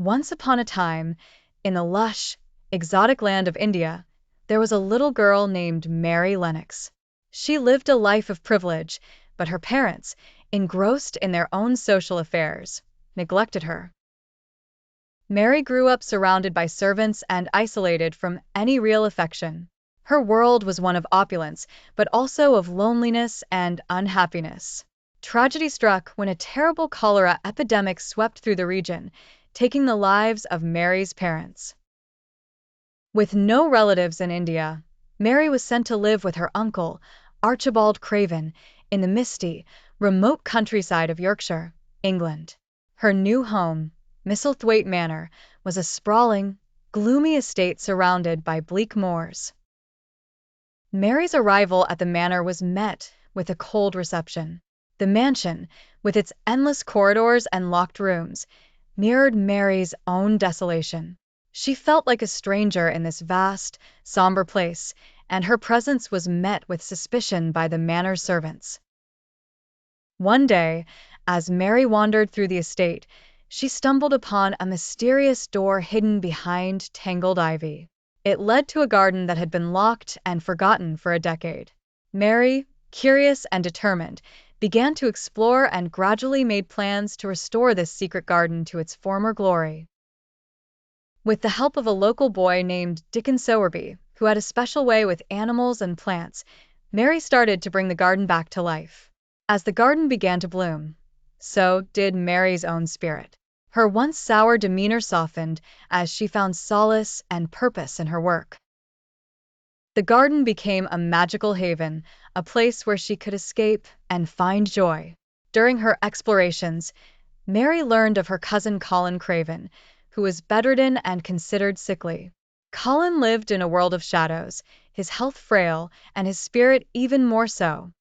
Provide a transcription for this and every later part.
Once upon a time, in the lush, exotic land of India, there was a little girl named Mary Lennox. She lived a life of privilege, but her parents, engrossed in their own social affairs, neglected her. Mary grew up surrounded by servants and isolated from any real affection. Her world was one of opulence, but also of loneliness and unhappiness. Tragedy struck when a terrible cholera epidemic swept through the region, taking the lives of Mary's parents. With no relatives in India, Mary was sent to live with her uncle, Archibald Craven, in the misty, remote countryside of Yorkshire, England. Her new home, Misselthwaite Manor, was a sprawling, gloomy estate surrounded by bleak moors. Mary's arrival at the manor was met with a cold reception. The mansion, with its endless corridors and locked rooms, mirrored Mary's own desolation. She felt like a stranger in this vast, somber place, and her presence was met with suspicion by the manor's servants. One day, as Mary wandered through the estate, she stumbled upon a mysterious door hidden behind tangled ivy. It led to a garden that had been locked and forgotten for a decade. Mary, curious and determined, began to explore and gradually made plans to restore this secret garden to its former glory. With the help of a local boy named Dickon, who had a special way with animals and plants, Mary started to bring the garden back to life. As the garden began to bloom, so did Mary's own spirit. Her once sour demeanor softened as she found solace and purpose in her work. The garden became a magical haven, a place where she could escape and find joy. During her explorations, Mary learned of her cousin Colin Craven, who was bedridden and considered sickly. Colin lived in a world of shadows, his health frail and his spirit even more so.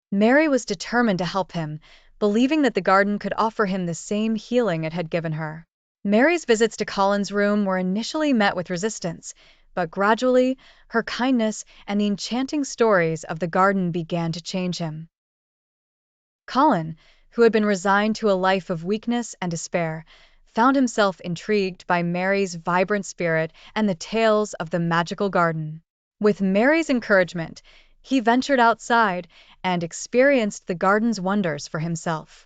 Mary was determined to help him, believing that the garden could offer him the same healing it had given her. Mary's visits to Colin's room were initially met with resistance, but gradually, her kindness and the enchanting stories of the garden began to change him. Colin, who had been resigned to a life of weakness and despair, found himself intrigued by Mary's vibrant spirit and the tales of the magical garden. With Mary's encouragement, he ventured outside and experienced the garden's wonders for himself.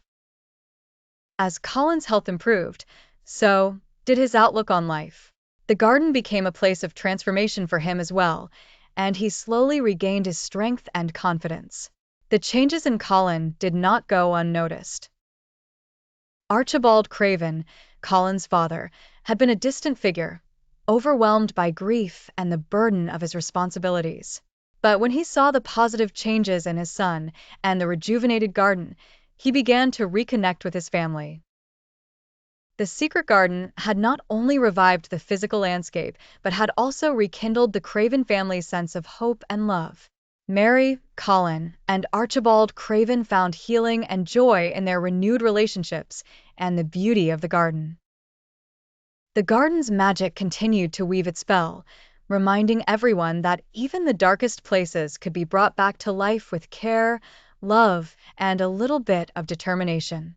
As Colin's health improved, so did his outlook on life. The garden became a place of transformation for him as well, and he slowly regained his strength and confidence. The changes in Colin did not go unnoticed. Archibald Craven, Colin's father, had been a distant figure, overwhelmed by grief and the burden of his responsibilities. But when he saw the positive changes in his son and the rejuvenated garden, he began to reconnect with his family. The secret garden had not only revived the physical landscape, but had also rekindled the Craven family's sense of hope and love. Mary, Colin, and Archibald Craven found healing and joy in their renewed relationships and the beauty of the garden. The garden's magic continued to weave its spell, reminding everyone that even the darkest places could be brought back to life with care, love, and a little bit of determination.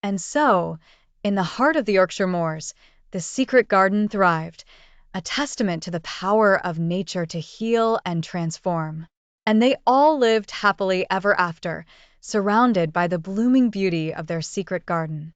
And so, in the heart of the Yorkshire moors, the secret garden thrived, a testament to the power of nature to heal and transform. And they all lived happily ever after, surrounded by the blooming beauty of their secret garden.